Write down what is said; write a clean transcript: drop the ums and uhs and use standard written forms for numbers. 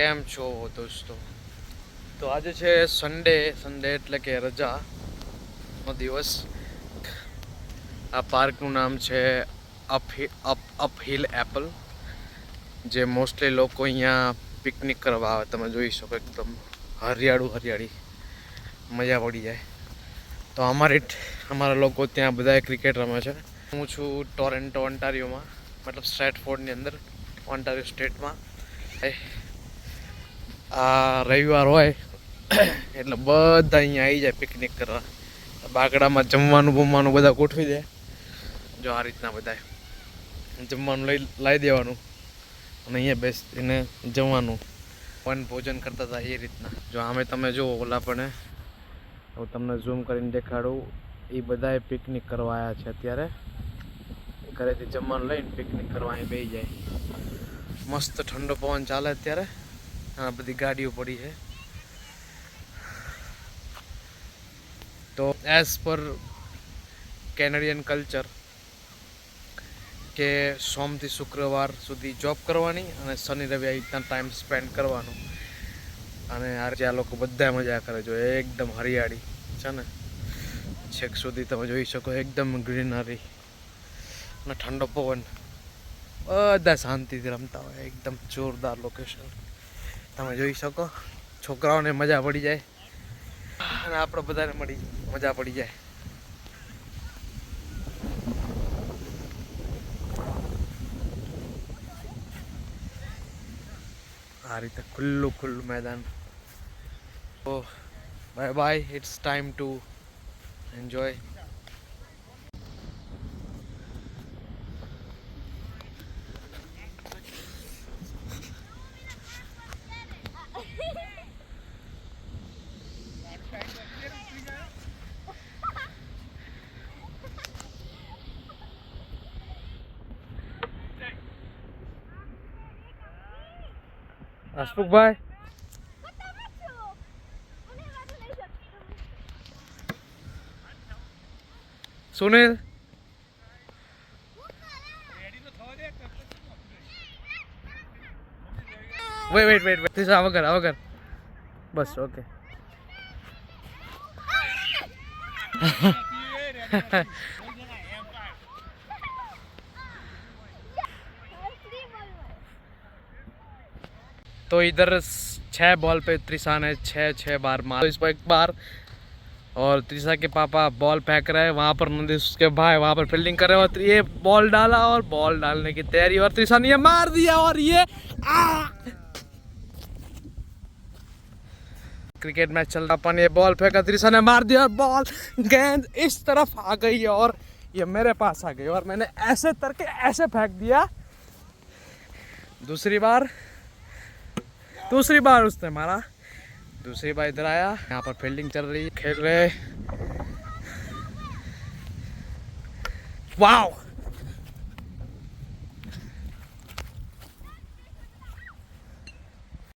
કેમ છો દોસ્તો? તો આજે છે સન્ડે એટલે કે રજાનો દિવસ. આ પાર્કનું નામ છે અપ હિલ એપલ, જે મોસ્ટલી લોકો અહીંયા પિકનિક કરવા આવે. તમે જોઈ શકો એકદમ હરિયાળી, મજા પડી જાય. તો અમારા લોકો ત્યાં બધા ક્રિકેટ રમે છે. હું છું ટોરેન્ટો ઓન્ટારિયોમાં, મતલબ સ્ટ્રેટફોર્ડની અંદર, ઓન્ટારિયો સ્ટેટમાં. આ રવિવાર હોય એટલે બધા અહીંયા આવી જાય પિકનિક કરવા. બાગડામાં જમવાનું બધા ગોઠવી દે. જો આ રીતના બધા જમવાનું લાવી દેવાનું અને અહીંયા બેસીને જમવાનું, ભોજન કરતા હતા એ રીતના. જો આમે તમે જુઓ, ઓલા પણ હું તમને ઝૂમ કરીને દેખાડું, એ બધાએ પિકનિક કરવા આવ્યા છે. અત્યારે ઘરેથી જમવાનું લઈને પિકનિક કરવા અહીં બેસી જાય. મસ્ત ઠંડો પવન ચાલે અત્યારે. આ બધી ગાડીઓ પડી છે. તો એઝ પર કેનેડિયન કલ્ચર કે સોમથી શુક્રવાર સુધી જોબ કરવાની અને શનિ રવિ આવી રીતના ટાઈમ સ્પેન્ડ કરવાનો. અને આજે આ લોકો બધા મજા કરે. જો એકદમ હરિયાળી છે ને, છેક સુધી તમે જોઈ શકો, એકદમ ગ્રીનરી અને ઠંડો પવન. બધા શાંતિથી રમતા હોય. એકદમ જોરદાર લોકેશન તમે જોઈ શકો. છોકરાઓને મજા પડી જાય અને આપણે બધાને મજા પડી જાય. આ રીતે ખુલ્લું મેદાન. તો bye, it's time to enjoy. Hasmukhbhai, Sunil, wait વગર બસ. ઓકે. तो इधर 6 बॉल पे त्रिशा ने 6 बार मारा. इस पर 1 बार, और त्रिशा के पापा बॉल फेंक रहे हैं. वहाँ पर नंदिश उसके भाई वहाँ पर फील्डिंग कर रहे हैं. और ये बॉल डाला और बॉल डालने की तैयारी, और त्रिशा ने ये मार दिया. और ये क्रिकेट मैच चल रहा, अपन ये बॉल फेंका, त्रिशा ने मार दिया और बॉल गेंद इस तरफ आ गई और ये मेरे पास आ गई. और मैंने ऐसे करके ऐसे फेंक दिया. दूसरी बार उसने मारा. दूसरी बार इधर आया. यहाँ पर फील्डिंग चल रही है, खेल रहे. वाव.